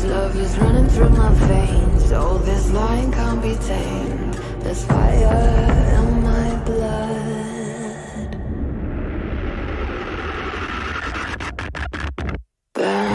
love is running through my veins. Oh, this line can't be tamed. There's fire in my blood. Burn.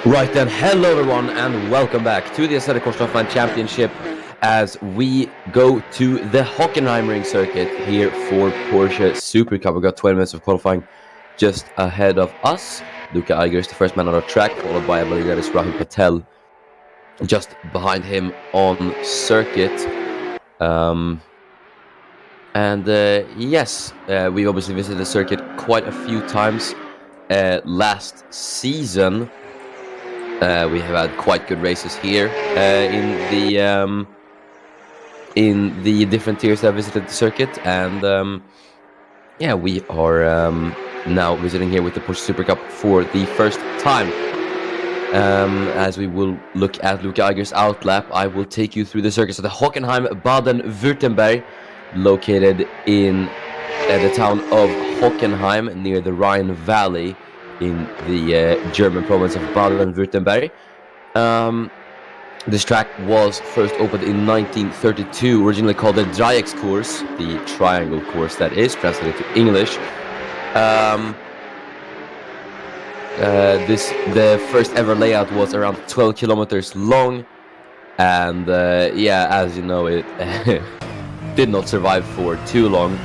Right then, hello everyone and welcome back to the Assetto Corsa Championship as we go to the Hockenheim ring circuit here for Porsche Supercup. We've got 20 minutes of qualifying just ahead of us. Luca Eiger is the first man on our track, followed by, I believe that is Rahul Patel just behind him on circuit. Yes, we obviously visited the circuit quite a few times last season. We have had quite good races here in the different tiers that visited the circuit, and yeah, we are now visiting here with the Porsche Supercup for the first time. As we will look at Luca Eiger's outlap, I will take you through the circuits of the Hockenheim, Baden-Württemberg, located in the town of Hockenheim near the Rhine Valley in the German province of Baden-Württemberg. This track was first opened in 1932, originally called the Dreieckskurs, the triangle course that is, translated to English. The first ever layout was around 12 kilometers long, and yeah, as you know, it did not survive for too long.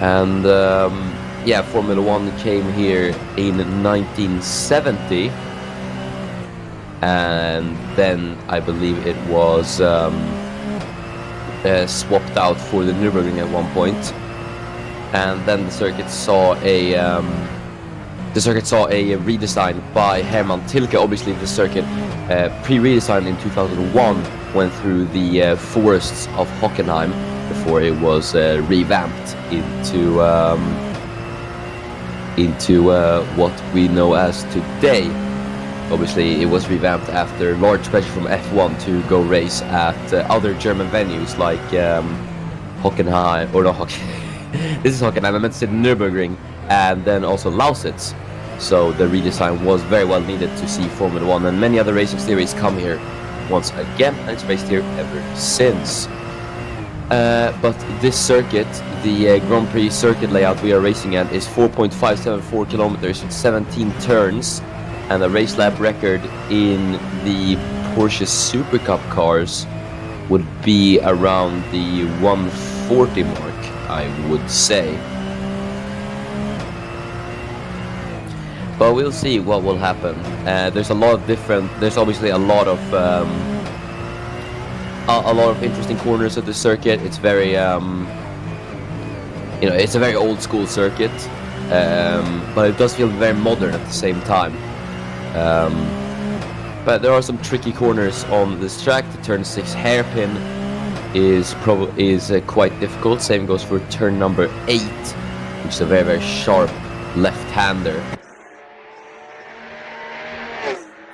And yeah, Formula 1 came here in 1970, and then I believe it was swapped out for the Nürburgring at one point, and then the circuit saw a redesign by Hermann Tilke. Obviously, the circuit pre-redesigned in 2001 went through the forests of Hockenheim before it was revamped into what we know as today. Obviously, it was revamped after large pressure from F1 to go race at other German venues like Hockenheim, or not Hockenheim. This is Hockenheim, I meant to say Nürburgring, and then also Lausitz. So the redesign was very well needed to see Formula 1 and many other racing series come here once again, and it's raced here ever since. But this circuit, the Grand Prix circuit layout we are racing at, is 4.574 kilometers, 17 turns, and the race lap record in the Porsche Supercup cars would be around the 140 mark, I would say. But we'll see what will happen. There's obviously a lot of interesting corners of the circuit. It's very, it's a very old school circuit, but it does feel very modern at the same time. But there are some tricky corners on this track. The turn 6 hairpin is quite difficult. Same goes for turn number 8, which is a very, very sharp left-hander.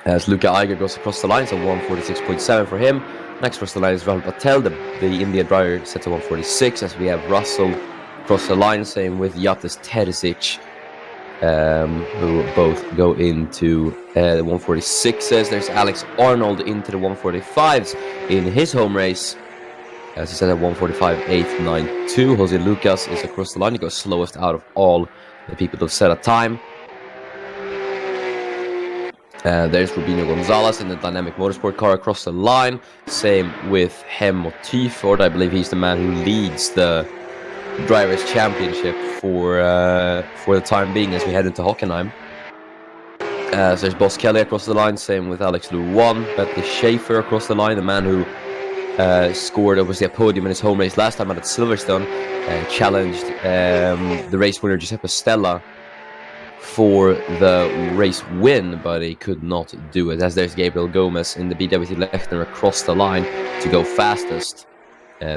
As Luca Eiger goes across the line, so 146.7 for him. Next across the line is Rahul Patel, the Indian driver, sets a 146, as we have Russell across the line, same with Yates Terzic, who both go into the 146s. There's Alex Arnold into the 145s in his home race, as he said at 145.892. Jose Lucas is across the line. He goes slowest out of all the people who've set a time. There's Rubinho Gonzalez in the Dynamic Motorsport car across the line. Same with Hemmo Twyford. I believe he's the man who leads the Drivers' Championship for the time being as we head into Hockenheim. So there's Boss Kelly across the line. Same with Alex Luwan. Bentley Schaefer across the line, the man who scored obviously a podium in his home race last time out at Silverstone. Challenged the race winner Giuseppe Stella for the race win, but he could not do it, as there's Gabriel Gomez in the BWT Lechner across the line to go fastest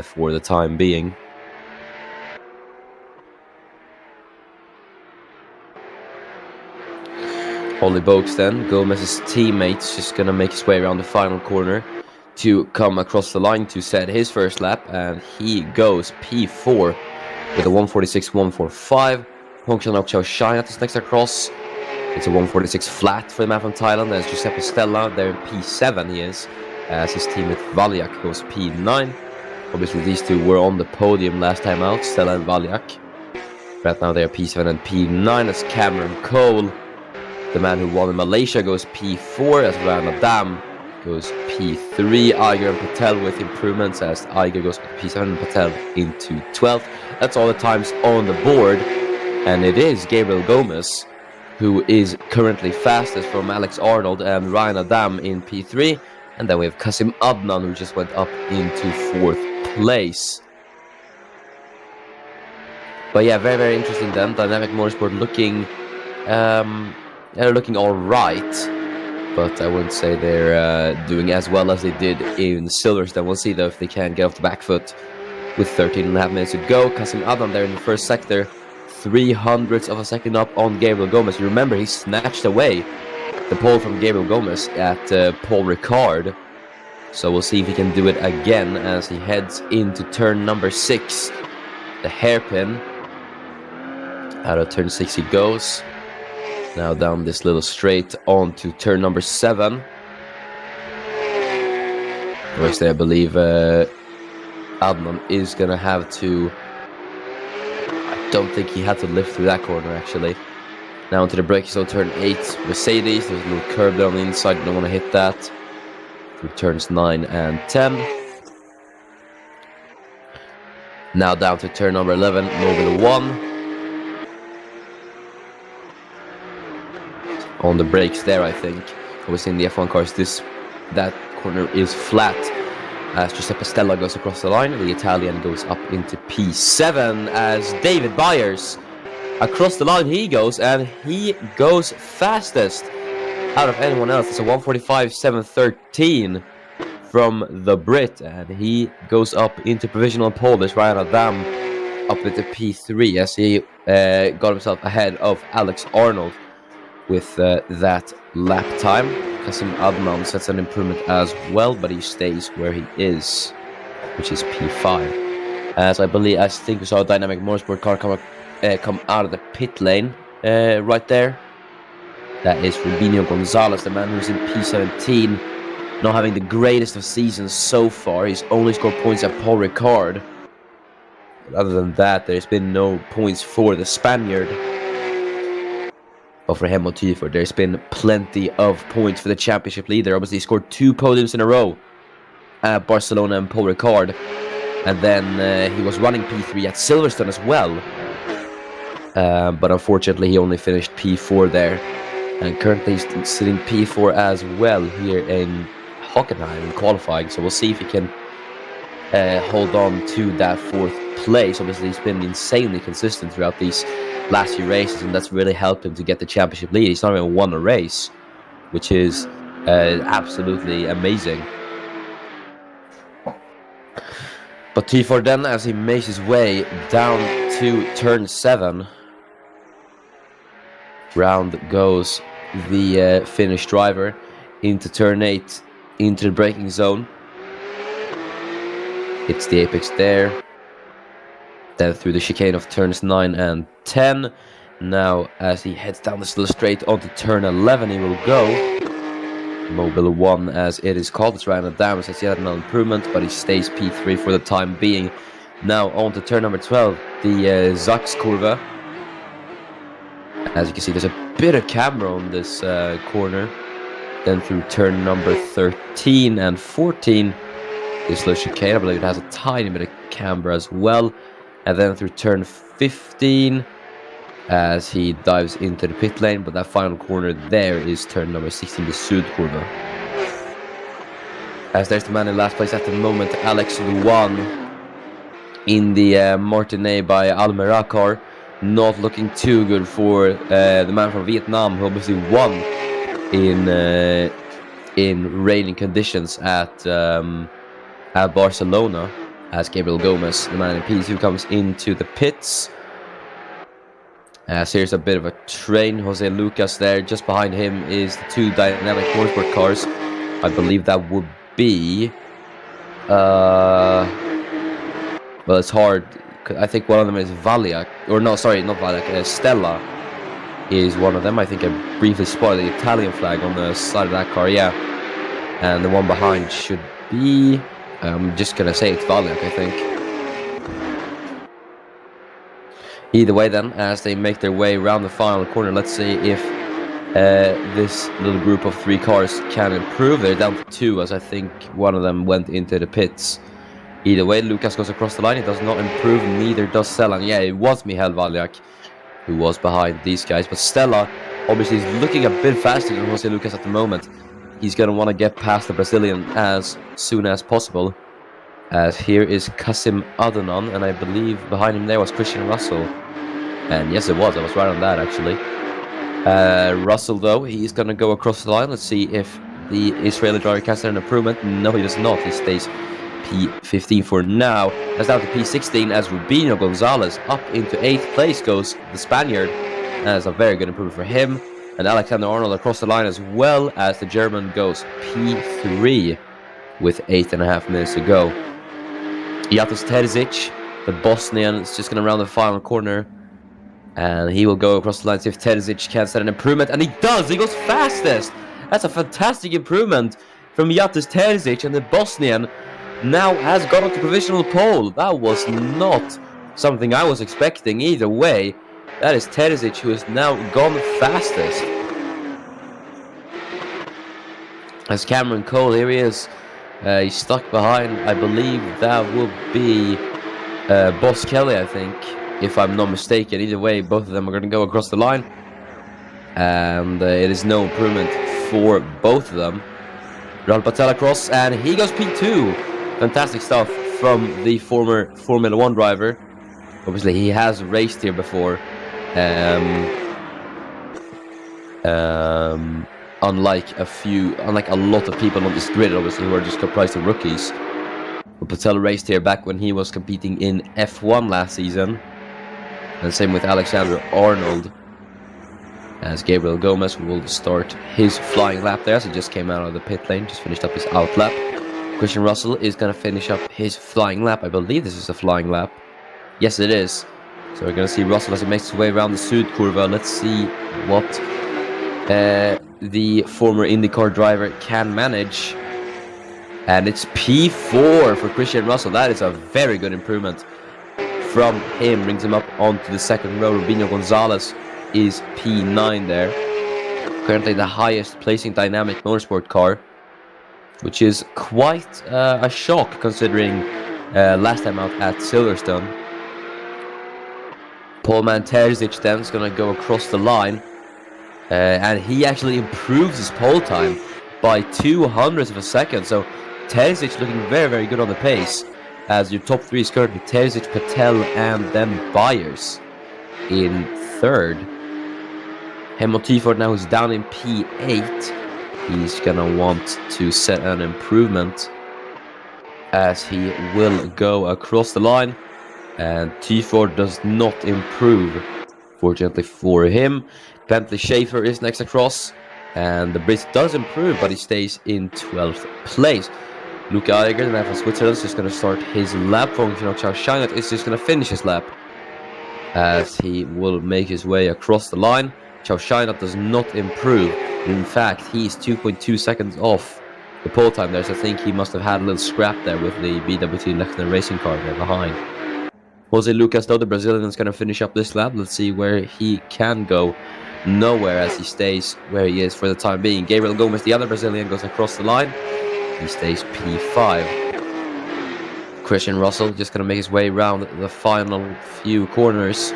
for the time being. Ollie Boaks then, Gomez's teammates, just gonna make his way around the final corner to come across the line to set his first lap, and he goes P4 with a 146.145. Hong Chao Shine at his next across. It's a 146 flat for the man from Thailand. There's Giuseppe Stella. There in P7 he is, as his teammate Valyak goes P9. Obviously these two were on the podium last time out, Stella and Valyak. Right now they are P7 and P9 as Cameron Cole, the man who won in Malaysia, goes P4 as Ryan Adam goes P3. Iger and Patel with improvements as Iger goes P7 and Patel into 12th. That's all the times on the board. And it is Gabriel Gomez who is currently fastest from Alex Arnold and Ryan Adam in P3. And then we have Kasim Adnan who just went up into 4th place. But yeah, very, very interesting then. Dynamic Motorsport looking looking alright. But I wouldn't say they're doing as well as they did in Silverstone. We'll see though if they can get off the back foot with 13.5 minutes to go. Kasim Adnan there in the first sector. 0.03 of a second up on Gabriel Gomez. You remember he snatched away the pole from Gabriel Gomez at Paul Ricard. So we'll see if he can do it again as he heads into turn number 6. The hairpin. Out of turn 6 he goes. Now down this little straight on to turn number 7. Obviously I believe Adnan is going to have to... don't think he had to lift through that corner actually. Now into the braking zone, turn 8, Mercedes. There's a little curve there on the inside, don't want to hit that. Through turns 9 and 10. Now down to turn number 11, Mobile 1. On the brakes there, I think. Obviously in the F1 cars, that corner is flat. As Giuseppe Stella goes across the line, the Italian goes up into P7 as David Byers across the line he goes, and he goes fastest out of anyone else. It's a 145.713 from the Brit, and he goes up into provisional pole. There's Ryan Adam up into P3 as he got himself ahead of Alex Arnold with that lap time. Kasim Adnan sets an improvement as well, but he stays where he is, which is P5. As I think we saw a Dynamic Motorsport car come out of the pit lane right there. That is Rubinho Gonzalez, the man who's in P17, not having the greatest of seasons so far. He's only scored points at Paul Ricard. But other than that, there's been no points for the Spaniard. But for Hemmo Twyford, there's been plenty of points for the championship leader. Obviously, he scored 2 podiums in a row at Barcelona and Paul Ricard. And then he was running P3 at Silverstone as well. But unfortunately, he only finished P4 there. And currently, he's sitting P4 as well here in Hockenheim in qualifying. So we'll see if he can hold on to that 4th place. Obviously, he's been insanely consistent throughout these last few races, and that's really helped him to get the championship lead. He's not even won a race, which is absolutely amazing. But Twyford then, as he makes his way down to turn 7, round goes the Finnish driver into turn 8, into the braking zone. Hits the apex there. Then through the chicane of turns 9 and 10. Now, as he heads down this little straight onto turn 11, he will go. Mobile 1, as it is called. It's Ryan Adams. Has yet another improvement, but he stays P3 for the time being. Now, on to turn number 12, the Zax-Kurve. As you can see, there's a bit of camera on this corner. Then through turn number 13 and 14, this low chicane, I believe it has a tiny bit of camber as well. And then through turn 15, as he dives into the pit lane, but that final corner there is turn number 16, the Supercup. As there's the man in last place at the moment, Alex Luan, in the Martinet by Almera car. Not looking too good for the man from Vietnam, who obviously won in raining conditions at Barcelona, as Gabriel Gomez, the man in P2, comes into the pits. As here's a bit of a train. Jose Lucas there. Just behind him is the two dynamic motorsport cars. I believe that would be... well, it's hard. I think one of them is Valiak. Or no, sorry, not Valiak. Stella is one of them. I think I briefly spotted the Italian flag on the side of that car, yeah. And the one behind should be... I'm just going to say it's Valiak, I think. Either way then, as they make their way around the final corner, let's see if this little group of three cars can improve. They're down to two, as I think one of them went into the pits. Either way, Lucas goes across the line. He does not improve, neither does Stella. And yeah, it was Michael Valiak who was behind these guys. But Stella obviously is looking a bit faster than Jose Lucas at the moment. He's going to want to get past the Brazilian as soon as possible. As here is Kasim Adnan, and I believe behind him there was Christian Russell. And yes, it was. I was right on that, actually. Russell, though, he's going to go across the line. Let's see if the Israeli driver can set an improvement. No, he does not. He stays P15 for now. That's down to P16 as Rubinho Gonzalez up into 8th place goes the Spaniard. That is a very good improvement for him. And Alexander Arnold across the line as well, as the German goes P3 with 8.5 minutes to go. Jatis Terzic, the Bosnian, is just going to round the final corner. And he will go across the line, see if Terzic can set an improvement. And he does! He goes fastest! That's a fantastic improvement from Jatis Terzic, and the Bosnian now has got onto provisional pole. That was not something I was expecting either way. That is Terzic, who has now gone fastest. As Cameron Cole, here he is. He's stuck behind, I believe that will be Boss Kelly, I think, if I'm not mistaken. Either way, both of them are going to go across the line. And it is no improvement for both of them. Rahul Patel across, and he goes P2. Fantastic stuff from the former Formula 1 driver. Obviously, he has raced here before. Unlike a lot of people on this grid, obviously, who are just comprised of rookies. But Patel raced here back when he was competing in F1 last season. And same with Alexander Arnold. As Gabriel Gomez will start his flying lap there, as he just came out of the pit lane, just finished up his out lap. Christian Russell is going to finish up his flying lap. I believe this is a flying lap. Yes, it is. So we're going to see Russell as he makes his way around the Supercup. Let's see what the former IndyCar driver can manage. And it's P4 for Christian Russell. That is a very good improvement from him. Brings him up onto the second row. Rubinho Gonzalez is P9 there. Currently the highest placing dynamic motorsport car, which is quite a shock considering last time out at Silverstone. Paul Terzic then is going to go across the line. And he actually improves his pole time by 0.02 of a second. So Terzic looking very, very good on the pace. As your top three is currently Terzic, Patel, and then Byers in third. Helmut Tiefort now is down in P8. He's going to want to set an improvement as he will go across the line. And Tiefort does not improve, fortunately for him. Bentley Schaefer is next across, and the Brit does improve, but he stays in 12th place. Luke Eiger, the man from Switzerland, is just going to start his lap. Functional Charles Scheinert is just going to finish his lap as he will make his way across the line. Charles Scheinert does not improve. In fact, he's 2.2 seconds off the pole time there, so I think he must have had a little scrap there with the BWT Lechner racing car there behind. Jose Lucas, though, the Brazilian, is going to finish up this lap. Let's see where he can go nowhere as he stays where he is for the time being. Gabriel Gomez, the other Brazilian, goes across the line. He stays P5. Christian Russell just going to make his way around the final few corners.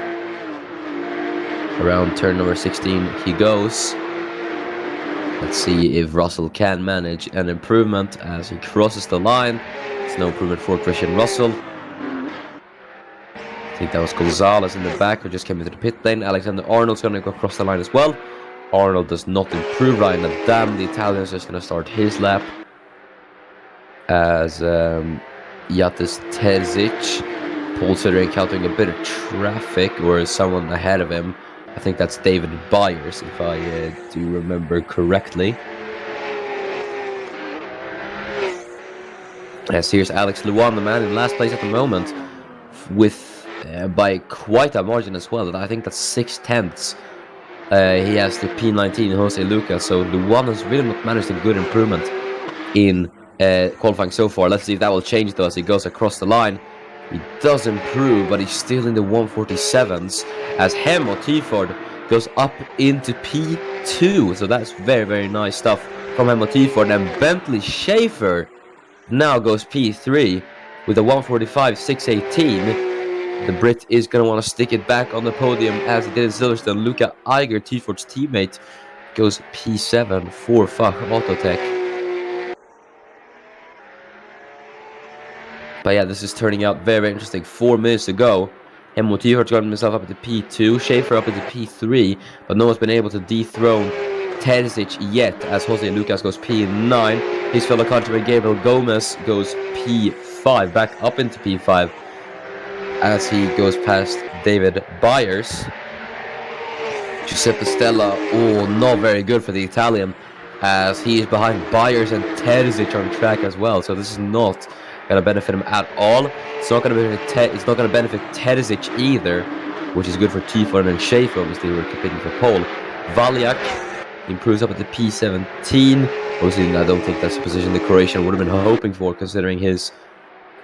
Around turn number 16 he goes. Let's see if Russell can manage an improvement as he crosses the line. It's no improvement for Christian Russell. I think that was Gonzalez in the back who just came into the pit lane. Alexander Arnold's going to go across the line as well. Arnold does not improve. Ryan Adam, the Italian, is just going to start his lap. As Yatis Terzic, Paul Sutter encountering a bit of traffic or someone ahead of him. I think that's David Byers, if I do remember correctly. As here's Alex Luan, the man in last place at the moment, with by quite a margin as well. I think that's 6/10. He has the P19 Jose Lucas, so Luan has really not managed a good improvement in qualifying so far. Let's see if that will change though as he goes across the line. He does improve, but he's still in the 147s as Hemo Tiford goes up into P2. So that's very, very nice stuff from Hemo Tiford. And Bentley Schaefer now goes P3 with a 145.618. The Brit is going to want to stick it back on the podium as he did in Silverstone. Luca Eiger, Tiford's teammate, goes P7 for Fach Autotech. But yeah, this is turning out very, very interesting. 4 minutes to go. Hemo Tiford's gotten himself up into P2. Schaefer up into P3. But no one's been able to dethrone Terzic yet as Jose Lucas goes P9. His fellow countryman Gabriel Gomez goes P5. Back up into P5. As he goes past David Byers. Giuseppe Stella, not very good for the Italian, as he is behind Byers and Terzic on track as well. So this is not going to benefit him at all. It's not going to benefit Terzic either, which is good for Tiford and Schaefer, obviously, who are competing for pole. Valiak improves up at the P17. Obviously, I don't think that's a position the Croatian would have been hoping for, considering his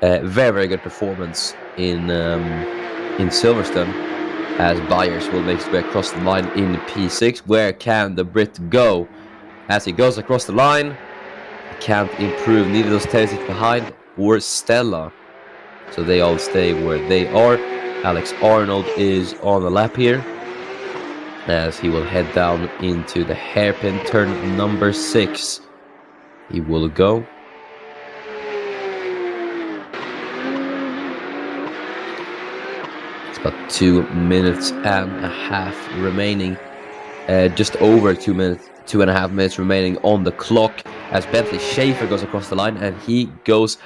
very, very good performance in Silverstone, as Byers will make his way across the line in P6. Where can the Brit go? As he goes across the line, can't improve. Neither does Terzic behind or Stella. So they all stay where they are. Alex Arnold is on the lap here, as he will head down into the hairpin turn number 6. He will go. About 2 minutes and a half remaining. Just over 2 minutes, 2.5 minutes remaining on the clock as Bentley Schaefer goes across the line, and he goes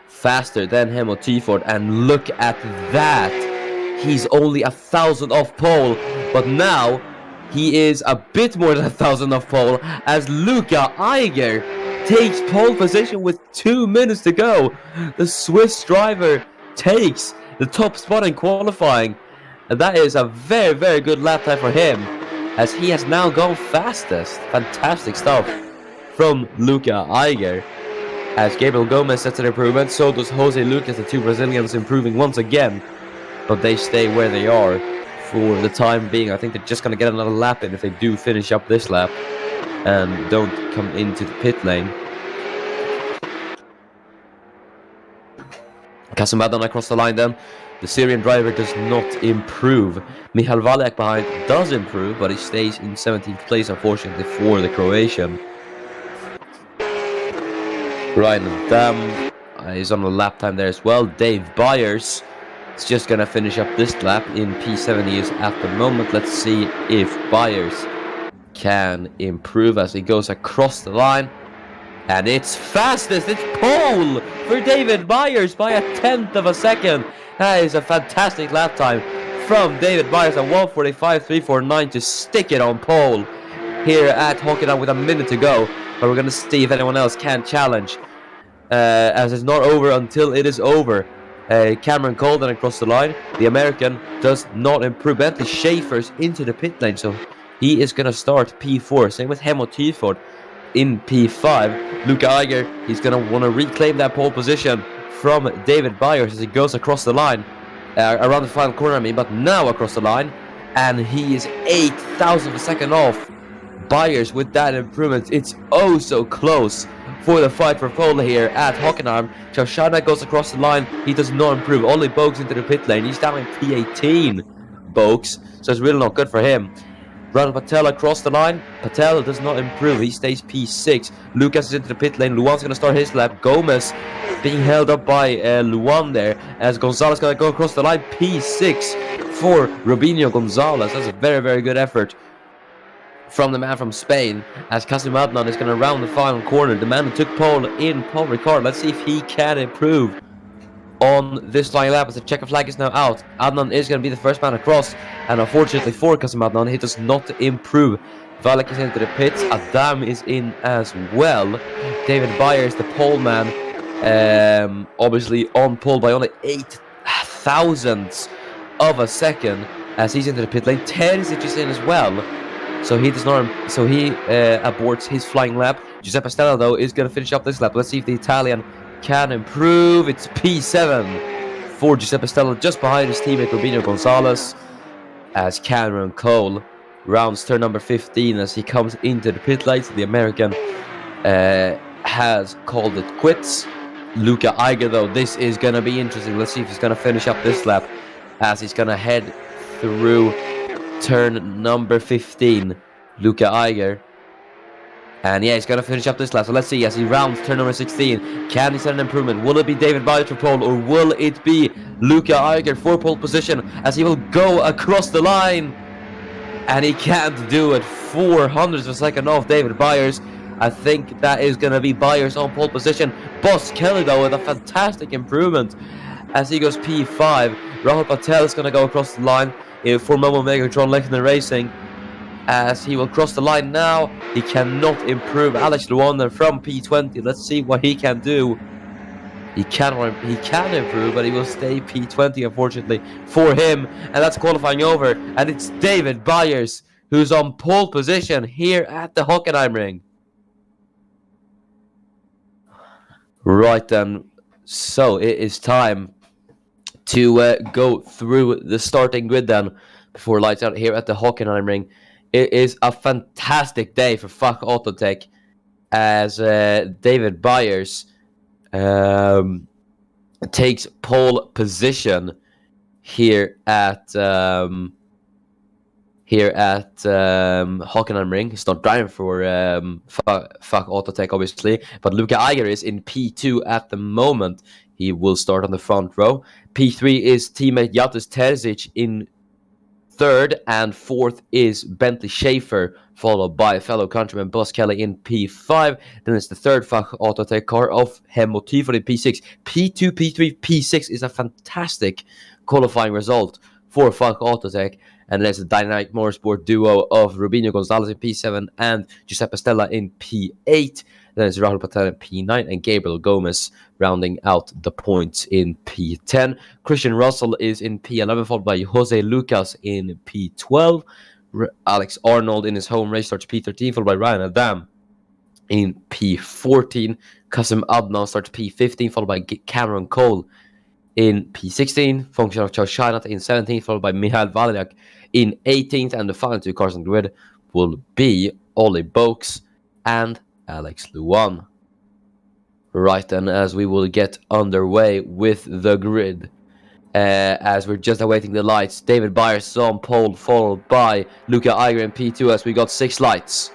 faster than Hemo Tiford. And look at that! He's only 1,000 off pole, but now he is a bit more than 1,000 off pole as Luca Eiger takes pole position with 2 minutes to go. The Swiss driver takes the top spot in qualifying, and that is a very, very good lap time for him, as he has now gone fastest. Fantastic stuff from Luca Eiger, as Gabriel Gomez sets an improvement. So does Jose Lucas, the two Brazilians improving once again, but they stay where they are for the time being. I think they're just going to get another lap in if they do finish up this lap and don't come into the pit lane. Kasamadan across the line then. The Syrian driver does not improve. Michal Valiak behind does improve, but he stays in 17th place, unfortunately, for the Croatian. Ryan Dam is on a lap time there as well. Dave Byers is just going to finish up this lap in P7 he is at the moment. Let's see if Byers can improve as he goes across the line. And it's fastest, it's pole for David Byers by 1/10 of a second. That is a fantastic lap time from David Byers at 1:45.349 to stick it on pole here at Hockenheim with a minute to go. But we're going to see if anyone else can challenge, as it's not over until it is over. Cameron Colden across the line. The American does not improve. Bentley Schaefer's into the pit lane, so he is going to start P4. Same with Hemo Tiford in P5. Luca Eiger, he's going to want to reclaim that pole position from David Byers as he goes across the line, around the final corner, but now across the line. and he is 8,000 of a second off Byers with that improvement. It's oh so close for the fight for pole here at Hockenheim. Chaushana goes across the line. He does not improve. Only Bogues into the pit lane. He's down in P18, Bogues, so it's really not good for him. Ronald Patel across the line. Patel does not improve. He stays P6. Lucas is into the pit lane. Luan's going to start his lap. Gomez being held up by Luan there, as Gonzalez going to go across the line. P6 for Robinho Gonzalez. That's a very, very good effort from the man from Spain, as Kasim Adnan is going to round the final corner. The man who took pole in Paul Ricard. Let's see if he can improve on this flying lap, as the checker flag is now out. Adnan is going to be the first man across, and unfortunately for Kasim Adnan, he does not improve. Valek is into the pits. Adam is in as well. David Byers, the pole man, obviously on pole by only 8 thousandths of a second, as he's into the pit lane. Terzic is in as well, so he does not. So he aborts his flying lap. Giuseppe Stella though is going to finish up this lap. Let's see if the Italian can improve. It's P7 for Giuseppe Stella, just behind his teammate Robinho Gonzalez, as Cameron Cole rounds turn number 15 as he comes into the pit lights. The American has called it quits. Luca Eiger though, this is going to be interesting. Let's see if he's going to finish up this lap, as he's going to head through turn number 15. Luca Eiger. And yeah, he's going to finish up this lap. So let's see as he rounds turn number 16. Can he set an improvement? Will it be David Byers for pole, or will it be Luca Eiger for pole position, as he will go across the line? And he can't do it. 400ths of a second off David Byers. I think that is going to be Byers on pole position. Boss Kelly though with a fantastic improvement as he goes P5. Rahul Patel is going to go across the line for Momo Megatron Lechner Racing, as he will cross the line now. He cannot improve. Alex Luander from P20. Let's see what he can do. He can improve, but he will stay P20 unfortunately for him, and that's qualifying over. And it's David Byers who's on pole position here at the Hockenheim ring. Right then, so it is time to go through the starting grid then before lights out here at the Hockenheim ring. It is a fantastic day for Fuck Autotech, as David Byers takes pole position here at Hockenheim ring. He's not driving for Fuck Autotech obviously, but Luca Eiger is in P2 at the moment. He will start on the front row. P3 is teammate Jatus Terzic in third, and fourth is Bentley Schaefer, followed by fellow countryman Buzz Kelly in P5. Then it's the third Fuck Autotech car of Hemmo Tifo in P6. P2, P3, P6 is a fantastic qualifying result for Fuck Autotech. And there's the dynamic motorsport duo of Robinho Gonzalez in P7 and Giuseppe Stella in P8. Then it's Rahul Patel in P9 and Gabriel Gomez rounding out the points in P10. Christian Russell is in P11, followed by Jose Lucas in P12. Alex Arnold in his home race starts P13, followed by Ryan Adam in P14. Kasim Adnan starts P15, followed by Cameron Cole in P16. Function of Charles Shinat in 17th, followed by Michael Valeriak in 18th. And the final two cars on the grid will be Ollie Bogues and Alex Luan. Right then, as we will get underway with the grid, as we're just awaiting the lights. David Byers is on pole, followed by Luca Eiger in P2, as we got 6 lights.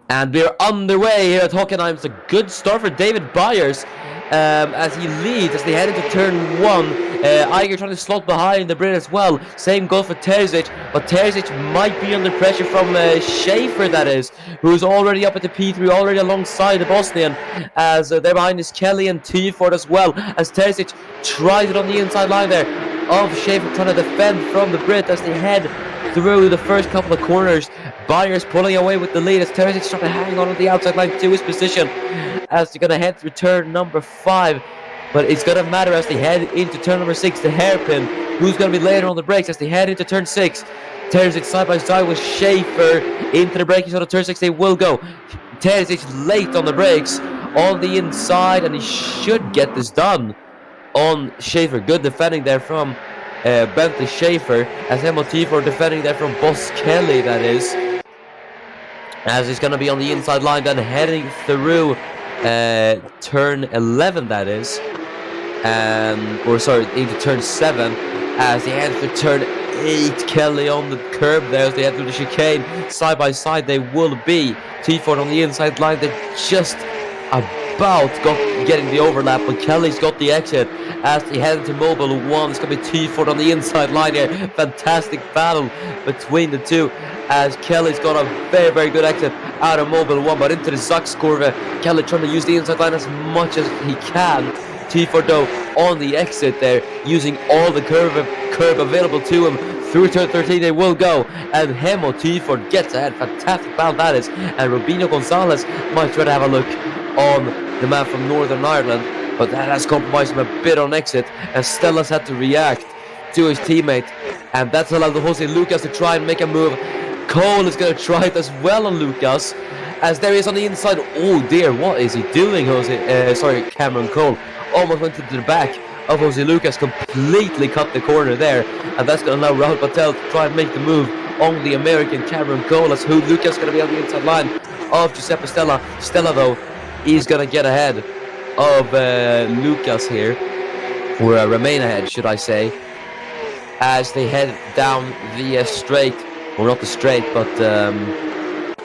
And we're underway here at Hockenheim. It's a good start for David Byers, as he leads as they head into turn 1. Eiger trying to slot behind the Brit as well. Same goes for Terzic, but Terzic might be under pressure from Schaefer, that is, who's already up at the P3, already alongside the Bosnian, as they're behind is Kelly and T-Ford as well, as Terzic tries it on the inside line there of Schaefer, trying to defend from the Brit as they head through the first couple of corners. Byers pulling away with the lead as Terzic trying to hang on the outside line to his position as they're going to head through turn number 5. But it's going to matter as they head into turn number 6, the hairpin. Who's going to be later on the brakes as they head into turn 6? Terzic side by side with Schaefer into the braking zone of turn 6. They will go. Terzic late on the brakes on the inside, and he should get this done on Schaefer. Good defending there from Bentley Schaefer, as T4 defending there from Boss Kelly, that is. As he's going to be on the inside line, then heading through turn 11, that is. Or sorry, into turn 7, as he heads to turn 8. Kelly on the curb there as they head through the chicane. Side by side they will be. T4 on the inside line, they're just about getting the overlap, but Kelly's got the exit as they head into Mobile 1. It's going to be T4 on the inside line here. Fantastic battle between the two as Kelly's got a very, very good exit out of Mobile 1, but into the Zaxkurve. Kelly trying to use the inside line as much as he can. T4 though on the exit there, using all the curve available to him. Through turn 13 they will go, and Hemo T4 gets ahead. Fantastic battle that is, and Rubino Gonzalez might try to have a look on the man from Northern Ireland, but that has compromised him a bit on exit, and Stella's had to react to his teammate, and that's allowed Jose Lucas to try and make a move. Cole is going to try it as well on Lucas, as there he is on the inside. Oh dear, what is he doing, Cameron Cole? Almost went into the back of Jose Lucas, completely cut the corner there, and that's going to allow Rahul Patel to try and make the move on the American Cameron Cole, as who Lucas going to be on the inside line of Giuseppe Stella. Stella though, he's going to get ahead of Lucas here, or remain ahead should I say, as they head down the straight, or not the straight, but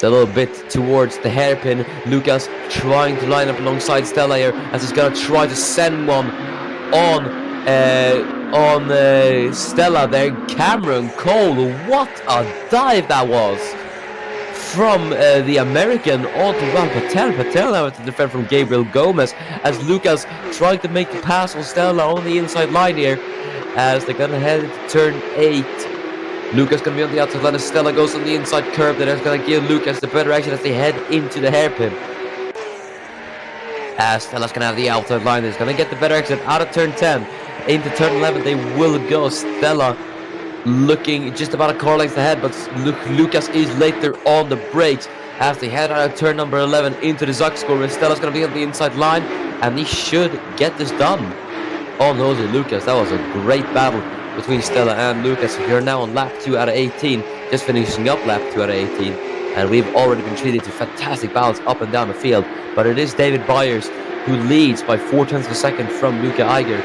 a little bit towards the hairpin. Lucas trying to line up alongside Stella here, as he's going to try to send one on Stella there. Cameron Cole, what a dive that was from the American onto Rahul Patel. Patel now to defend from Gabriel Gomez, as Lucas trying to make the pass on Stella on the inside line here, as they're going to head into turn 8. Lucas going to be on the outside line as Stella goes on the inside curve. They're going to give Lucas the better action as they head into the hairpin. As Stella's going to have the outside line, he's going to get the better exit out of turn 10. Into turn 11 they will go. Stella looking just about a car length ahead, but Lucas is later on the brakes as they head out of turn number 11 into the Zaxkurve. Stella's going to be on the inside line, and he should get this done on Jose Lucas. That was a great battle between Stella and Lucas. You're now on lap 2 out of 18, just finishing up lap 2 out of 18, and we've already been treated to fantastic battles up and down the field, but it is David Byers who leads by 0.4 of a second from Luca Eiger,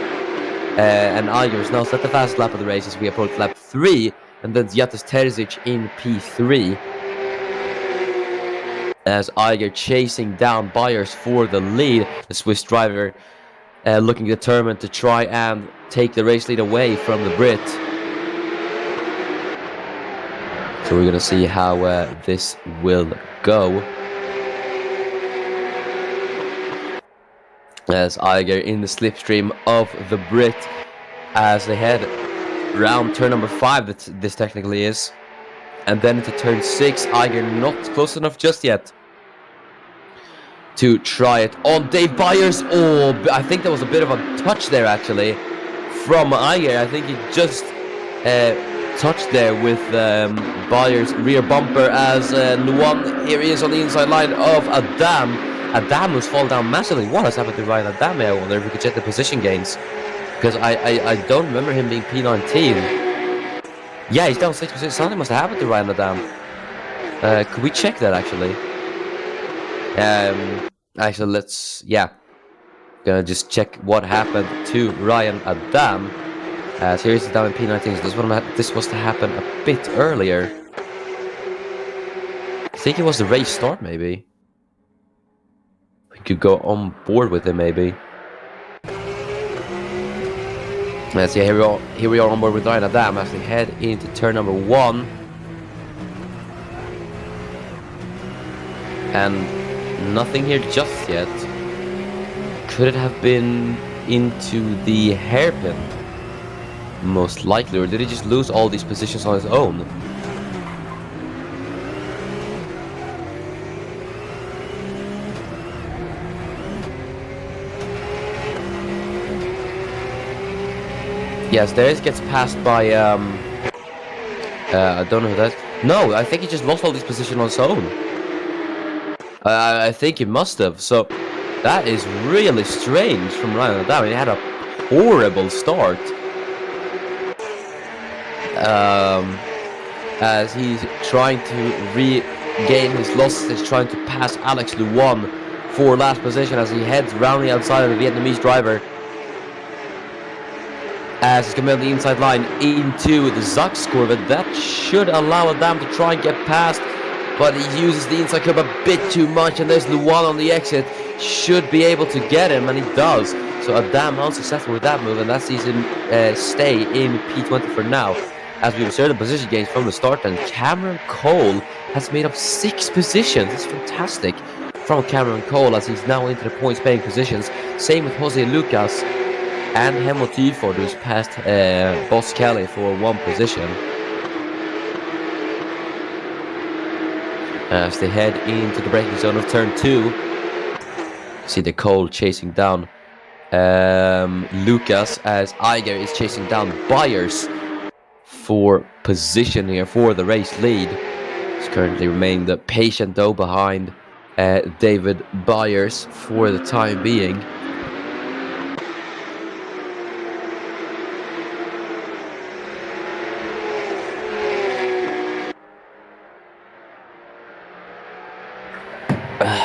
and Eiger is now set the fastest lap of the race as we approach lap 3, and then Zjatis Terzic in P3, as Eiger chasing down Byers for the lead. The Swiss driver looking determined to try and take the race lead away from the Brit. So we're going to see how this will go. As Eiger in the slipstream of the Brit, as they head round turn number 5, this technically is, and then into turn 6. Eiger not close enough just yet to try it on Dave Byers. Oh, I think that was a bit of a touch there actually from Eiger. I think he just touched there with Byers' rear bumper, as Luan, here he is on the inside line of Adam. Adam was fallen down massively. What has happened to Ryan Adam? I wonder if we could check the position gains, because I don't remember him being P19. Yeah, he's down 6%. Something must have happened to Ryan Adam. Could we check that actually? Actually, let's, gonna just check what happened to Ryan Adam. So here's the down in P19. So this was to happen a bit earlier. I think it was the race start, maybe. We could go on board with it, maybe. Let's see, here we are on board with Ryan Adam as they head into turn number 1. And nothing here just yet. Could it have been into the hairpin? Most likely, or did he just lose all these positions on his own? Yes, there gets passed by I don't know who that is. No, I think he just lost all these positions on his own. I think he must have. So that is really strange from Ryan Adam. He had a horrible start. as he's trying to regain his losses. He's trying to pass Alex Luan for last position as he heads round the outside of the Vietnamese driver. As he's coming on the inside line into the Zach's Corvette. That should allow Adam to try and get past, but he uses the inside curb a bit too much, and there's Luan on the exit. Should be able to get him, and he does. So Adam unsuccessful with that move, and that sees him stay in P20 for now. As we observe the position gains from the start, and Cameron Cole has made up 6 positions. It's fantastic from Cameron Cole as he's now into the points paying positions. Same with Jose Lucas and Hemo Tiford, who's passed Boss Kelly for 1 position. As they head into the braking zone of turn 2, see the Cole chasing down Lucas as Iger is chasing down Byers for position here for the race lead. He's currently remained patient though behind David Byers for the time being.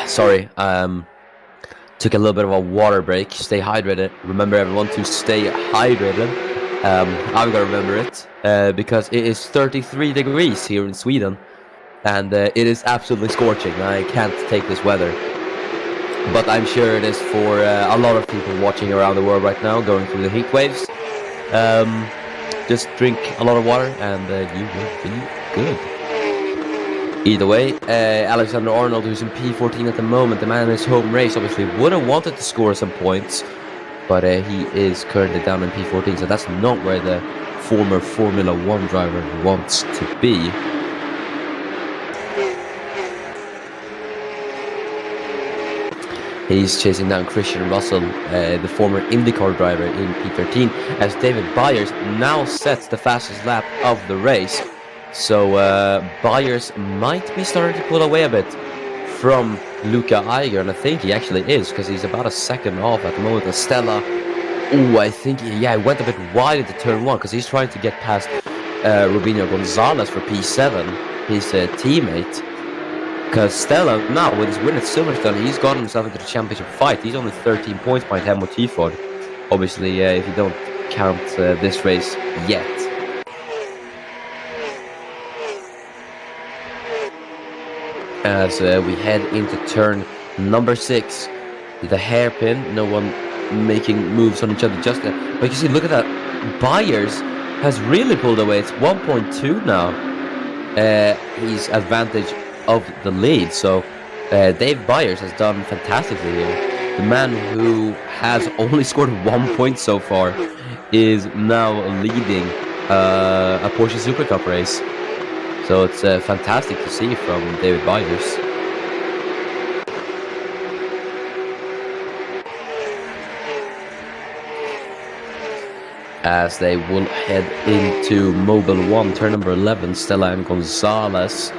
Sorry, took a little bit of a water break. Stay hydrated. Remember everyone to stay hydrated. I've got to remember it because it is 33 degrees here in Sweden and it is absolutely scorching. I can't take this weather, but I'm sure it is for a lot of people watching around the world right now going through the heat waves. Just drink a lot of water and you will be good. Either way, Alexander Arnold, who's in P14 at the moment, the man in his home race, obviously would have wanted to score some points, but he is currently down in P14, so that's not where the former Formula 1 driver wants to be. He's chasing down Christian Russell, the former IndyCar driver in P13, as David Byers now sets the fastest lap of the race. So Byers might be starting to pull away a bit from Luca Iger, and I think he actually is, because he's about a second off at the moment. And Stella, I think he went a bit wide into turn 1, because he's trying to get past Rubinho Gonzalez for P7, his teammate. Because Stella, now with his win at Silverstone, he's gotten himself into the championship fight. He's only 13 points behind Hemo Tiford. Obviously, if you don't count this race yet. As we head into turn number 6, the hairpin, no one making moves on each other just yet. But you see, look at that, Byers has really pulled away. It's 1.2 now. He's advantage of the lead, so Dave Byers has done fantastically here. The man who has only scored 1 point so far is now leading a Porsche Supercup race. So it's fantastic to see from David Byers. As they will head into Mobile 1, turn number 11, Stella and Gonzalez.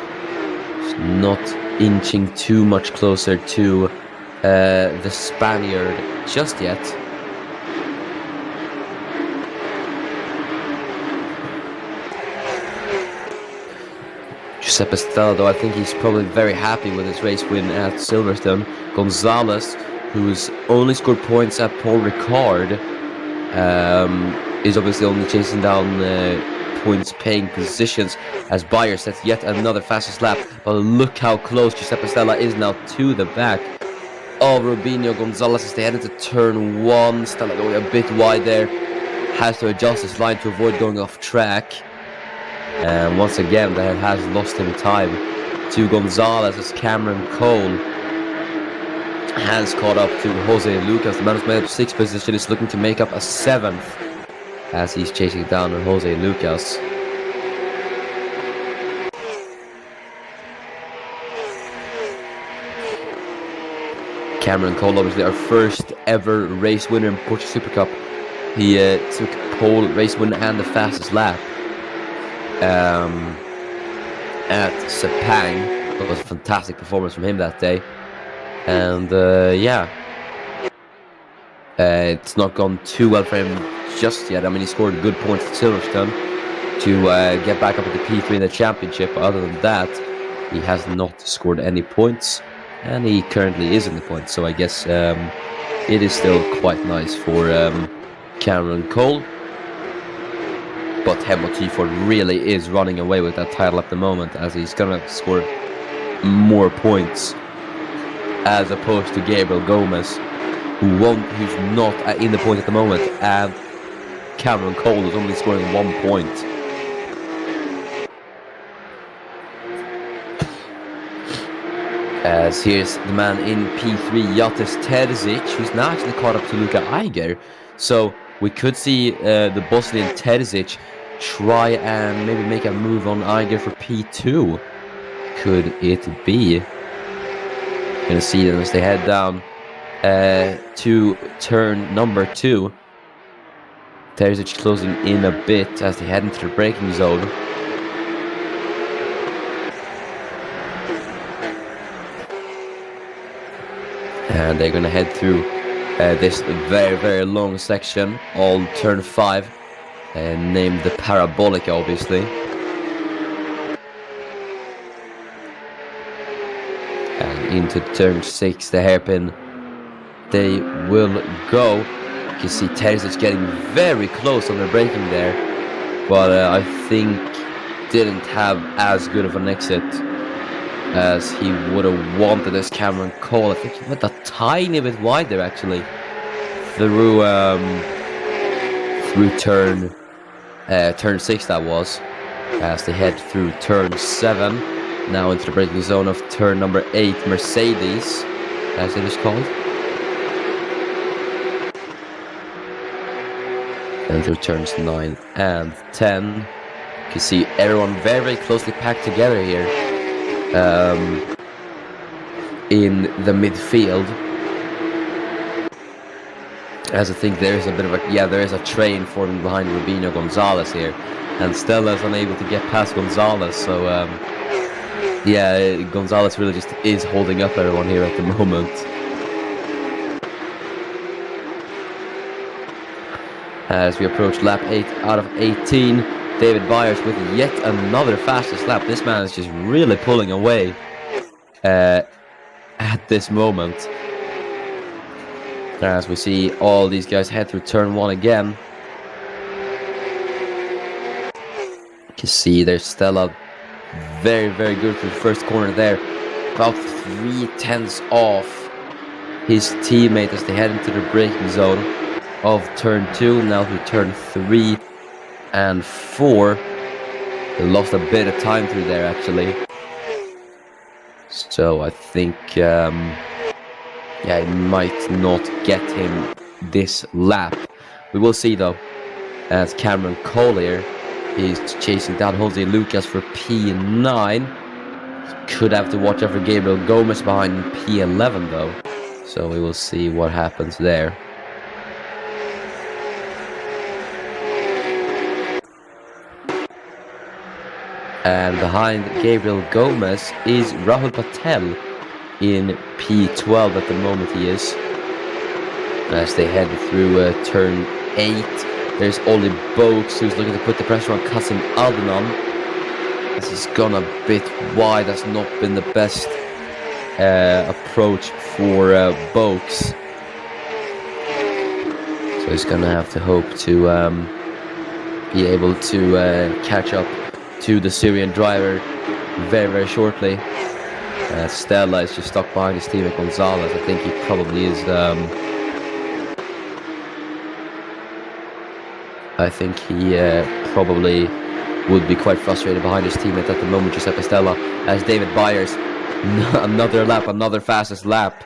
Not inching too much closer to the Spaniard just yet. Giuseppe Stella, though, I think he's probably very happy with his race win at Silverstone. Gonzalez, who's only scored points at Paul Ricard, is obviously only chasing down points paying positions as Byers sets yet another fastest lap. But look how close Giuseppe Stella is now to the back of Rubinho Gonzalez as they head into turn 1. Stella going a bit wide there, has to adjust his line to avoid going off track. And once again, that has lost him time to Gonzalez as Cameron Cole has caught up to Jose Lucas. The man who's made up 6th position is looking to make up a 7th as he's chasing down Jose Lucas. Cameron Cole, obviously our first ever race winner in Porsche Supercup. He took pole, race win and the fastest lap at Sepang. It was a fantastic performance from him that day. And it's not gone too well for him just yet. I mean, he scored good points at Silverstone. to get back up into P3 in the championship. Other than that, he has not scored any points, and he currently is in the points. So I guess it is still quite nice for Cameron Cole. But Helmut Tiefort really is running away with that title at the moment, as he's gonna score more points as opposed to Gabriel Gomez, who's not in the point at the moment, and Cameron Cole is only scoring 1 point. As here's the man in P3, Jates Terzic, who's now actually caught up to Luka Eiger. So we could see the Bosnian Terzic try and maybe make a move on Eiger for P2. Could it be? Gonna see them as they head down to turn number 2. Terzic closing in a bit as they head into the braking zone. And they're gonna head through this very, very long section, all turn 5, named the Parabolic, obviously. And into turn 6, the hairpin, they will go. You can see Terzic getting very close on the braking there, but I think didn't have as good of an exit as he would have wanted as Cameron Cole. I think he went a tiny bit wide there, actually, through turn 6, that was, as they head through turn 7, now into the braking zone of turn number 8, Mercedes, as it is called, and through turns 9 and 10. You can see everyone very, very closely packed together here in the midfield, as I think there is a bit of there is a train forming behind Rubinho Gonzalez here, and Stella is unable to get past Gonzalez, so Gonzalez really just is holding up everyone here at the moment. As we approach lap 8 out of 18, David Byers with yet another fastest lap. This man is just really pulling away at this moment. As we see all these guys head through turn 1 again. You can see there's Stella very, very good for the first corner there. About 3/10 off his teammate as they head into the braking zone of turn 2, now to turn 3 and 4. They lost a bit of time through there, actually. So I think it might not get him this lap. We will see, though, as Cameron Cole here is chasing down Jose Lucas for P9. Could have to watch out for Gabriel Gomez behind P11, though. So we will see what happens there. And behind Gabriel Gomez is Rahul Patel in P12 at the moment, he is. As they head through turn 8, there's Ollie Boaks who's looking to put the pressure on Kasim Adnan. This has gone a bit wide, that's not been the best approach for Boaks. So he's gonna have to hope to be able to catch up to the Syrian driver very, very shortly. Stella is just stuck behind his teammate Gonzalez. I think he probably is. I think he probably would be quite frustrated behind his teammate at the moment, Giuseppe Stella. As David Byers, another lap, another fastest lap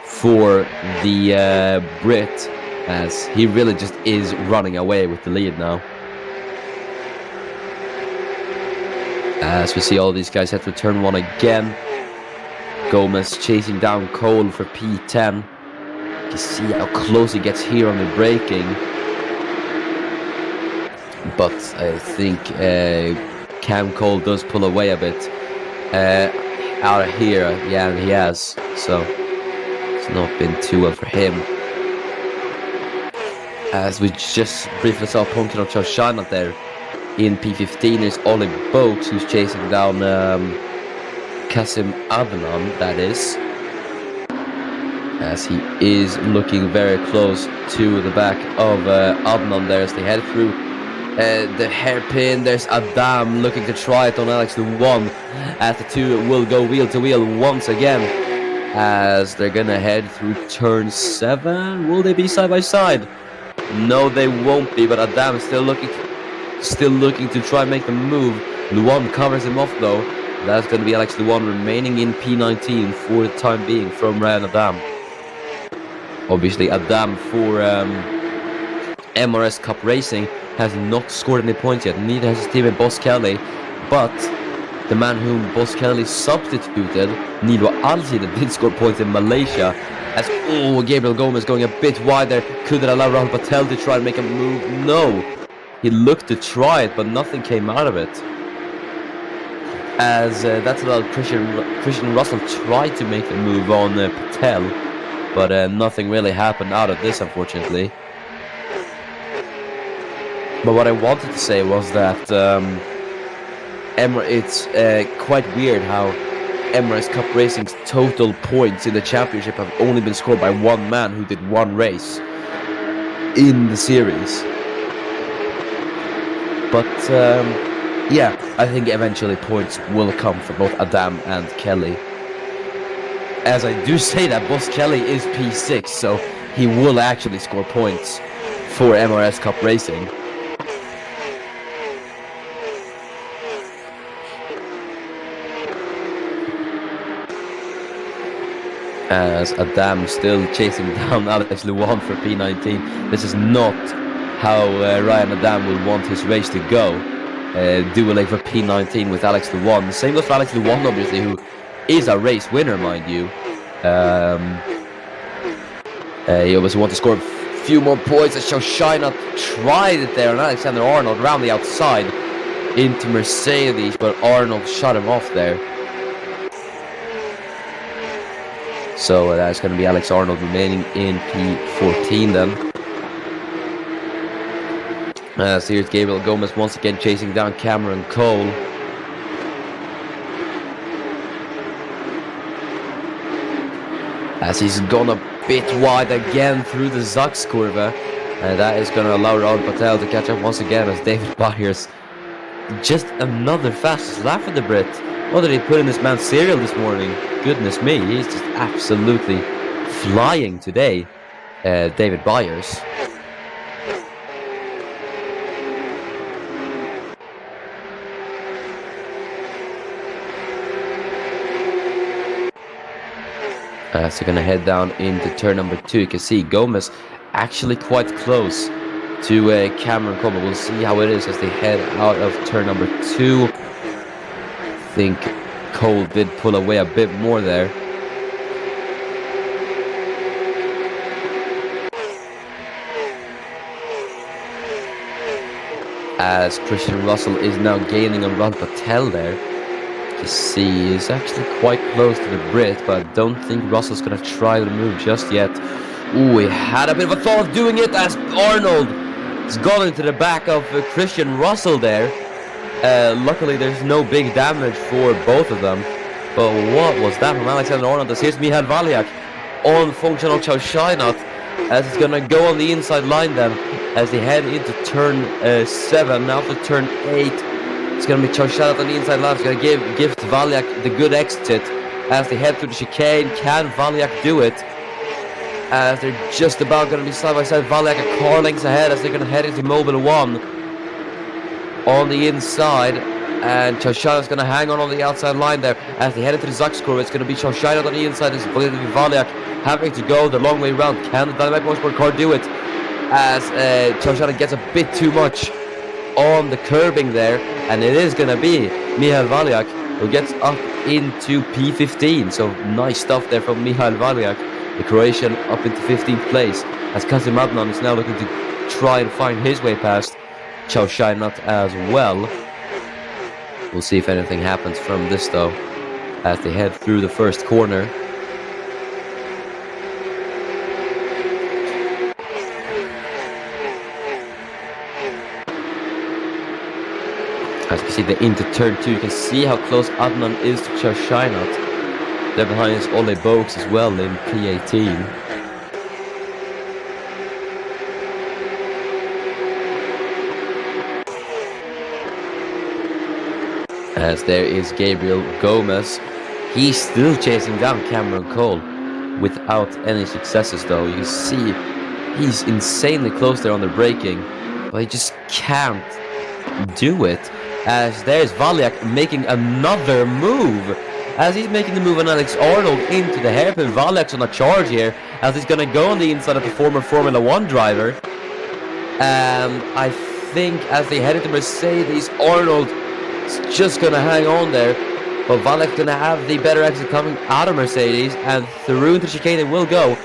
for the Brit, as he really just is running away with the lead now. As we see all these guys head to turn 1 again. Gomez chasing down Cole for P10. You can see how close he gets here on the braking. But I think Cam Cole does pull away a bit out of here. Yeah, and he has. So it's not been too well for him. As we just briefly saw Punkino Choshana there In P15 is Ollie Boaks, who's chasing down Kasim Adnan, that is. As he is looking very close to the back of Adnan there as they head through the hairpin. There's Adam looking to try it on Alex the 1, as the 2 will go wheel to wheel once again, as they're gonna head through turn 7. Will they be side by side? No, they won't be, but Adam is still looking to try and make the move. Luan covers him off though. That's going to be Alex Luan remaining in P19 for the time being from Ryan Adam. Obviously Adam for MRS Cup Racing has not scored any points yet. Neither has his teammate Boss Kelly. But the man whom Boss Kelly substituted, Nidwa Alzi, that did score points in Malaysia. As Gabriel Gomez going a bit wide there. Could it allow Rahul Patel to try and make a move? No. He looked to try it, but nothing came out of it. As that's allowed Christian Russell tried to make the move on Patel, but nothing really happened out of this, unfortunately. But what I wanted to say was that it's quite weird how Emirates Cup Racing's total points in the championship have only been scored by one man who did one race in the series. But yeah, I think eventually points will come for both Adam and Kelly. As I do say that, Boss Kelly is P6, so he will actually score points for MRS Cup Racing. As Adam still chasing down Alex Luan for P19. This is not how Ryan Adam will want his race to go. Dueling for P19 with Alex Luan. The same goes for Alex Luan, obviously, who is a race winner, mind you. He obviously wants to score a few more points as Shoshina tried it there on Alexander Arnold around the outside into Mercedes, but Arnold shut him off there. So that's going to be Alex Arnold remaining in P14 then. So here's Gabriel Gomez once again chasing down Cameron Cole. As he's gone a bit wide again through the Zaks curve. And that is going to allow Rahul Patel to catch up once again as David Byers. Just another fastest lap for the Brit. What did he put in this man's cereal this morning? Goodness me, he's just absolutely flying today, David Byers. So we're going to head down into turn number 2. You can see Gomez actually quite close to Cameron Cole. We'll see how it is as they head out of turn number 2. I think Cole did pull away a bit more there. As Christian Russell is now gaining on Rahul Patel there. You see, he's actually quite close to the Brit, but I don't think Russell's going to try the move just yet. Ooh, he had a bit of a thought of doing it as Arnold has gone into the back of Christian Russell there. Luckily, there's no big damage for both of them. But what was that from Alexander Arnold? As here's Michal Valiak on functional Chaushynot as it's going to go on the inside line then as they head into turn 7. Now to turn 8. It's going to be Chaushynot on the inside line. It's going to give Valiak the good exit as they head through the chicane. Can Valiak do it? As they're just about going to be side by side. Valiak a car lengths ahead as they're going to head into Mobile 1 on the inside. And Chaushynot's going to hang on the outside line there as they head into the Zaks curve. It's going to be Chaushynot on the inside. It's going to be Valiak having to go the long way around. Can the Dynamic Motorsport car do it? As Chaushynot gets a bit too much on the curbing there, and it is going to be Michal Valiak who gets up into P15. So nice stuff there from Michal Valiak, the Croatian, up into 15th place, as Kasim Adnan is now looking to try and find his way past Chaushynot as well. We'll see if anything happens from this though as they head through the first corner. As you can see, the into turn 2, you can see how close Adnan is to Charshainat. There behind is Ole Boaks as well in P18. As there is Gabriel Gomez. He's still chasing down Cameron Cole without any successes though. You see he's insanely close there on the braking, but he just can't do it. As there's Valiak making another move. As he's making the move on Alex Arnold into the hairpin. Valiak's on a charge here as he's going to go on the inside of the former Formula 1 driver. And I think as they head into Mercedes, Arnold is just going to hang on there. But Valiak's going to have the better exit coming out of Mercedes, and through into the chicane it will go.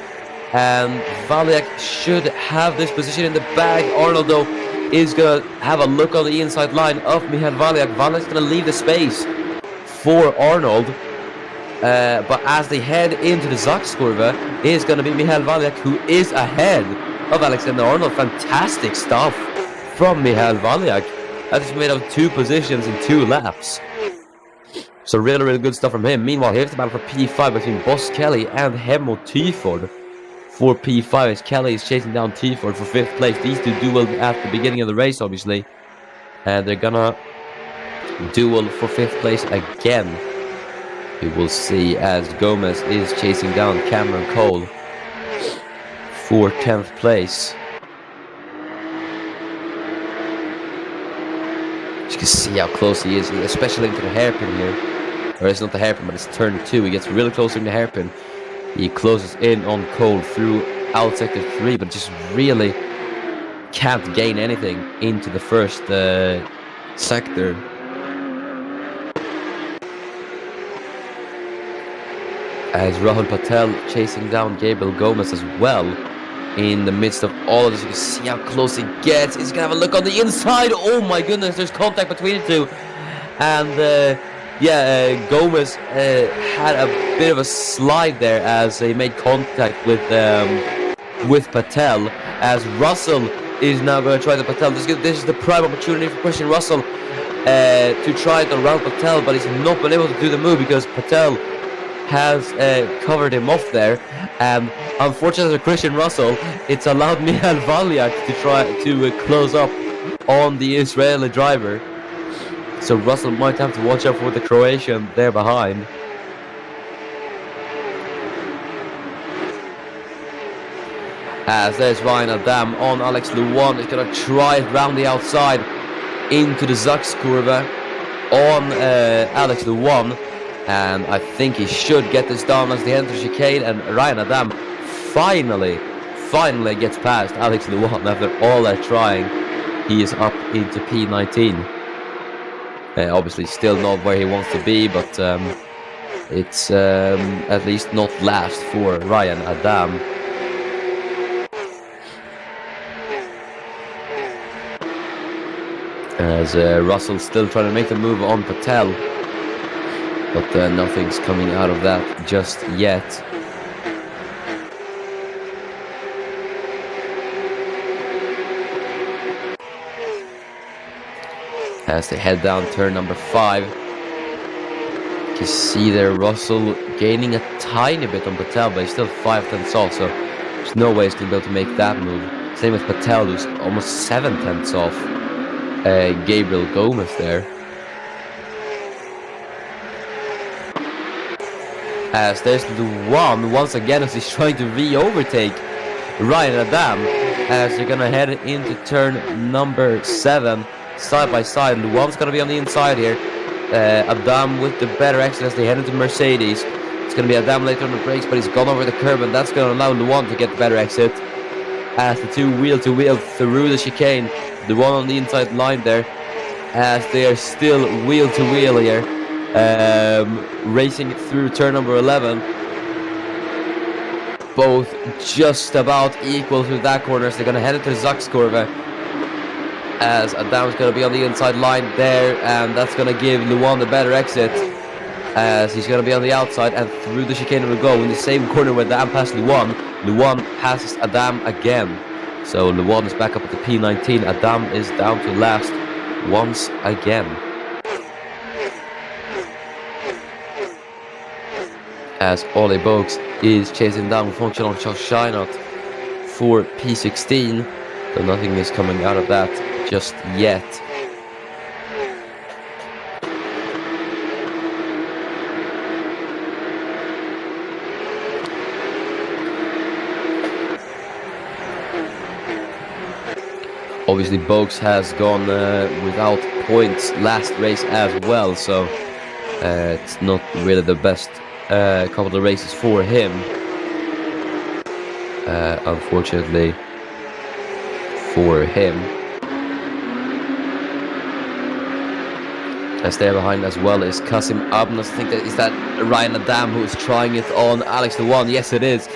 And Valiak should have this position in the bag. Arnold though is going to have a look on the inside line of Michael Valiak. Valiak's going to leave the space for Arnold. But as they head into the Zaxkurve, it is going to be Michael Valiak who is ahead of Alexander Arnold. Fantastic stuff from Michael Valiak. That is made of 2 positions in 2 laps. So really good stuff from him. Meanwhile, here's the battle for P5 between Boss Kelly and Hemmo Twyford. For P5 as Kelly is chasing down Twyford for 5th place. These two duel at the beginning of the race, obviously. And they're gonna duel for 5th place again. We will see as Gomez is chasing down Cameron Cole for 10th place. You can see how close he is, especially into the hairpin here. Or it's not the hairpin, but it's turn 2. He gets really close in the hairpin. He closes in on Cole through out sector 3, but just really can't gain anything into the first sector. As Rahul Patel chasing down Gabriel Gomez as well. In the midst of all of this, you can see how close he gets. He's gonna have a look on the inside. Oh my goodness, there's contact between the two. And Gomez had a bit of a slide there as he made contact with Patel. As Russell is now going to try to Patel. This is the prime opportunity for Christian Russell to try it around Patel, but he's not been able to do the move because Patel has covered him off there. Unfortunately for Christian Russell, it's allowed Michael Valiak to try to close up on the Israeli driver. So Russell might have to watch out for the Croatian there behind. As there's Ryan Adam on Alex Luwan. He's going to try it round the outside into the Zaxkurve on Alex Luwan. And I think he should get this done as they enter chicane. And Ryan Adam finally gets past Alex Luwan after all that trying. He is up into P19. Obviously still not where he wants to be, but it's at least not last for Ryan Adam. As Russell's still trying to make the move on Patel, but nothing's coming out of that just yet. As they head down turn number 5, you can see there Russell gaining a tiny bit on Patel, but he's still 5/10 off, so there's no way he's going to be able to make that move. Same with Patel, who's almost 7/10 off Gabriel Gomez there. As there's the one once again as he's trying to re-overtake Ryan Adam, as they're going to head into turn number 7. Side by side. Luwan's going to be on the inside here. Adam with the better exit as they head into Mercedes. It's going to be Adam later on the brakes, but he's gone over the curb, and that's going to allow Luwan to get the better exit. As the two wheel to wheel through the chicane. The one on the inside line there. As they are still wheel to wheel here. Racing through turn number 11. Both just about equal to that corner. So they're going to head into Zaxkurve. As Adam's going to be on the inside line there, and that's going to give Luwan the better exit, as he's going to be on the outside, and through the chicane will go in the same corner where Adam passed Luwan. Luwan passes Adam again, so Luwan is back up at the P19. Adam is down to last once again. as Ole Bogues is chasing down Functional Scheinert for P16, though nothing is coming out of that just yet. Obviously, Bogues has gone without points last race as well, so it's not really the best couple of races for him, unfortunately for him. As there behind as well is Kasim Abnas. I think that is that Ryan Adam who is trying it on Alex the One. Yes, it is.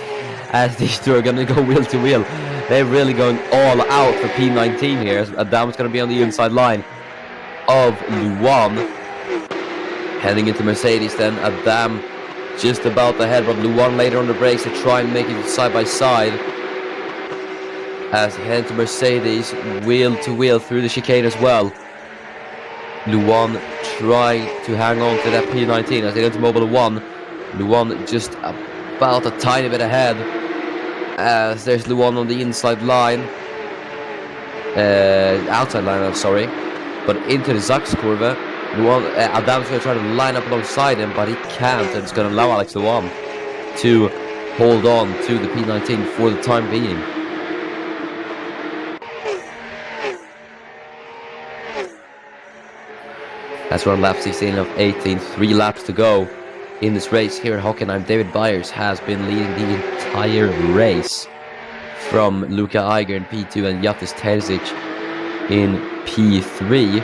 As these two are going to go wheel to wheel. They're really going all out for P19 here. As Adam's going to be on the inside line of Luan. Heading into Mercedes then. Adam just about ahead, but Luan later on the brakes to try and make it side by side. As he heads to Mercedes, wheel to wheel through the chicane as well. Luan trying to hang on to that P19 as they go to Mobile 1. Luan just about a tiny bit ahead. As there's Luan on the inside line. Outside line, I'm sorry. But into the Zaxkurve. Luan, Adam's going to try to line up alongside him, but he can't. And it's going to allow Alex Luan to hold on to the P19 for the time being. As we're on lap 16 of 18, 3 laps to go in this race here at Hockenheim. David Byers has been leading the entire race from Luka Eiger in P2 and Jatis Terzic in P3.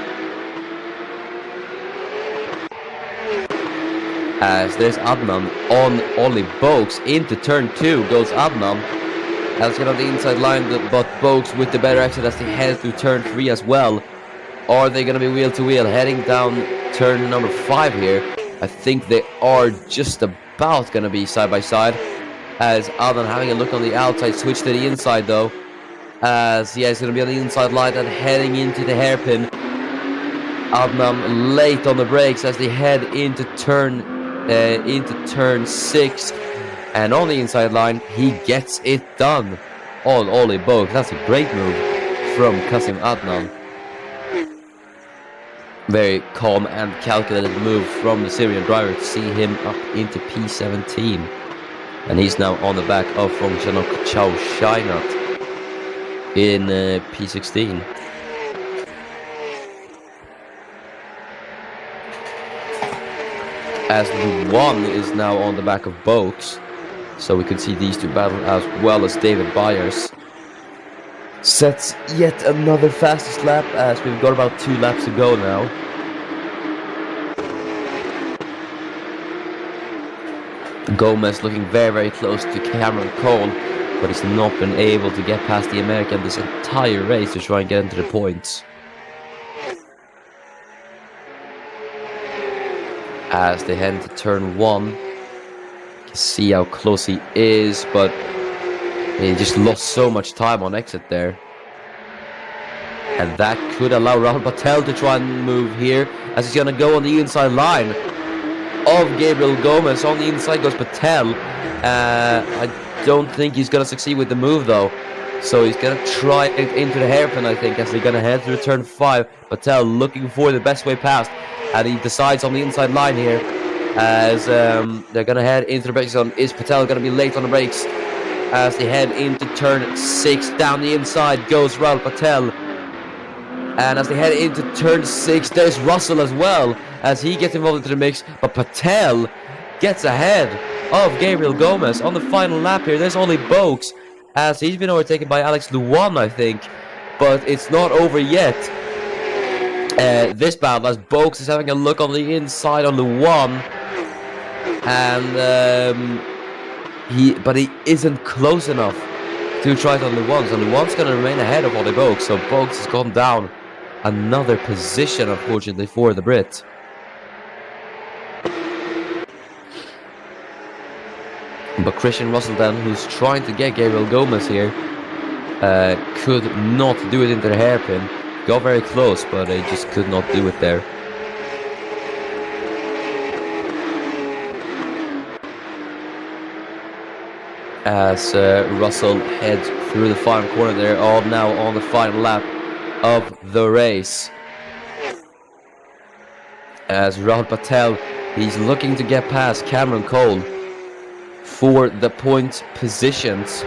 As there's Adnan on Ole Bogues into turn 2 goes Adnan. As get on the inside line, but Bogues with the better exit as they head through turn 3 as well. Are they going to be wheel to wheel heading down turn number 5 here? I think they are just about going to be side by side. As Adnan having a look on the outside, switch to the inside though. As he's going to be on the inside line and heading into the hairpin. Adnan late on the brakes as they head into turn 6. And on the inside line, he gets it done on Ole Bogues. That's a great move from Kasim Adnan. Very calm and calculated move from the Syrian driver to see him up into P17. And he's now on the back of Functional Scheinert in P16. As Luan is now on the back of Bogues. So we can see these two battle as well as David Byers. Sets yet another fastest lap as we've got about 2 laps to go now. Gomez looking very, very close to Cameron Cole, but he's not been able to get past the American this entire race to try and get into the points. As they head into turn 1, you can see how close he is, but he just lost so much time on exit there. And that could allow Rahul Patel to try and move here as he's going to go on the inside line of Gabriel Gomez. On the inside goes Patel. I don't think he's going to succeed with the move though. So he's going to try it into the hairpin, I think, as they're going to head through turn 5. Patel looking for the best way past. And he decides on the inside line here as they're going to head into the brake zone. Is Patel going to be late on the brakes? As they head into turn 6, down the inside goes Rahul Patel. And as they head into turn 6, there's Russell as well, as he gets involved into the mix. But Patel gets ahead of Gabriel Gomez on the final lap here. There's only Bogues, as he's been overtaken by Alex Luan, I think. But it's not over yet. This battle, as Bogues is having a look on the inside on Luan. And But he isn't close enough to try it on Luan. So Luan's going to remain ahead of Ole Bogues. So Bogues has gone down another position, unfortunately, for the Brit. But Christian Russell then, who's trying to get Gabriel Gomez here, could not do it into the hairpin. Got very close, but he just could not do it there. as Russell heads through the final corner. They're all now on the final lap of the race. As Rahul Patel, he's looking to get past Cameron Cole for the point positions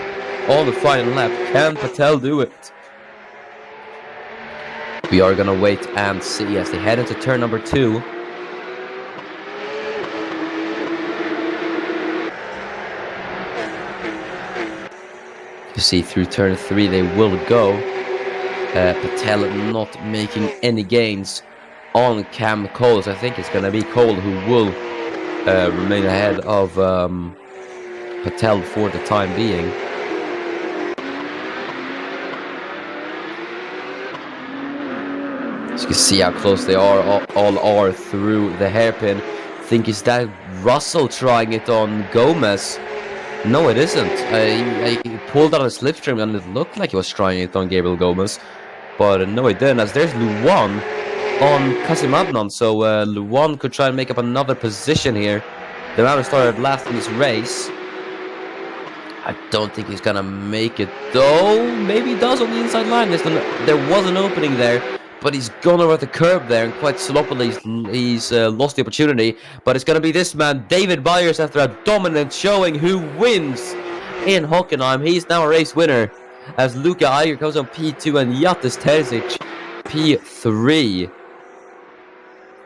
on the final lap. Can Patel do it? We are gonna wait and see as they head into turn number 2. You see, through turn 3 they will go. Patel not making any gains on Cam Cole. So I think it's gonna be Cole who will remain ahead of Patel for the time being. As you can see how close they all are through the hairpin. I think, is that Russell trying it on Gomez? No, it isn't. He pulled out a slipstream and it looked like he was trying it on Gabriel Gomez. But no, it didn't, as there's Luan on Kasim Adnan. So Luan could try and make up another position here. The man who started last in this race. I don't think he's gonna make it though. Maybe he does on the inside line. There was an opening there, but he's gone over the curb there and quite sloppily he's lost the opportunity. But it's gonna be this man, David Byers, after a dominant showing, who wins in Hockenheim. He's now a race winner as Luka Iger comes on P2 and Yatis Terzic P3.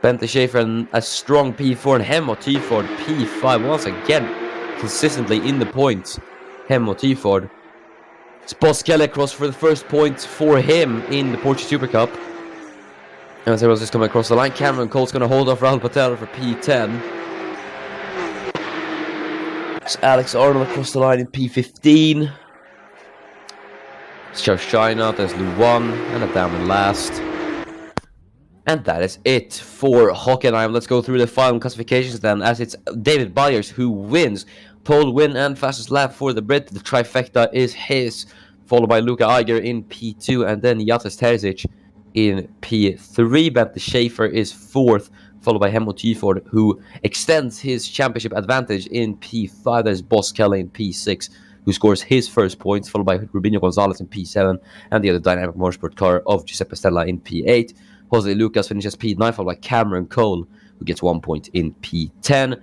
Bentley Schaefer a strong P4 and Hemmo T4 P5 once again consistently in the points. Hemmo T4. It's Boss Kelly across for the first point for him in the Porsche Supercup. And as everyone's just coming across the line, Cameron Cole's going to hold off Rahul Patel for P10. It's Alex Arnold across the line in P15. It's Charles China, there's Luan, and Adam in last. And that is it for Hockenheim. Let's go through the final classifications then, as it's David Byers who wins. Pole win and fastest lap for the Brit. The trifecta is his, followed by Luka Iger in P2, and then Yatis Terzic in P3. Bentley Schaefer is 4th, followed by Hemmo T4, who extends his championship advantage in P5. There's Boss Kelly in P6, who scores his first points, followed by Rubinho Gonzalez in P7, and the other dynamic motorsport car of Giuseppe Stella in P8. Jose Lucas finishes P9, followed by Cameron Cole, who gets 1 point in P10.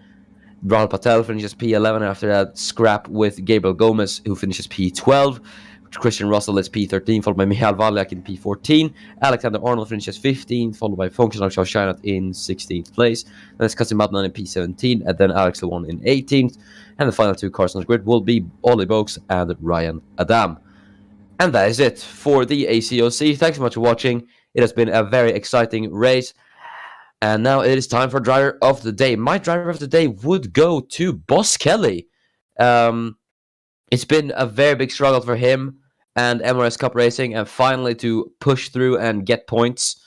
Rahul Patel finishes P11 after that scrap with Gabriel Gomez, who finishes P12. Christian Russell is P13, followed by Michael Valiak in P14. Alexander Arnold finishes 15th, followed by Functional Charles Scheinert in 16th place. Then it's Kasim Adnan in P17, and then Alex Luan in 18th. And the final 2 cars on the grid will be Ollie Boaks and Ryan Adam. And that is it for the ACOC. Thanks so much for watching. It has been a very exciting race. And now it is time for driver of the day. My driver of the day would go to Boss Kelly. It's been a very big struggle for him and MRS Cup Racing, and finally to push through and get points.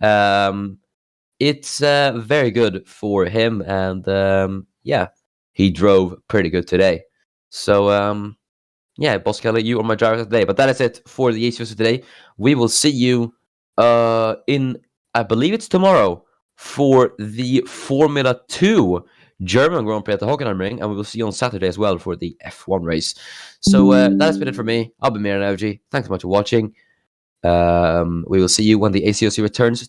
It's very good for him, and yeah, he drove pretty good today. So yeah, Boss Kelly, you are my driver of the day. But that is it for the ACOC today. We will see you in, I believe it's tomorrow, for the Formula 2 German Grand Prix at the Hockenheim Ring, and we will see you on Saturday as well for the F1 race. So that has been it for me. I'll be Mir and Thanks so much for watching. We will see you when the ACOC returns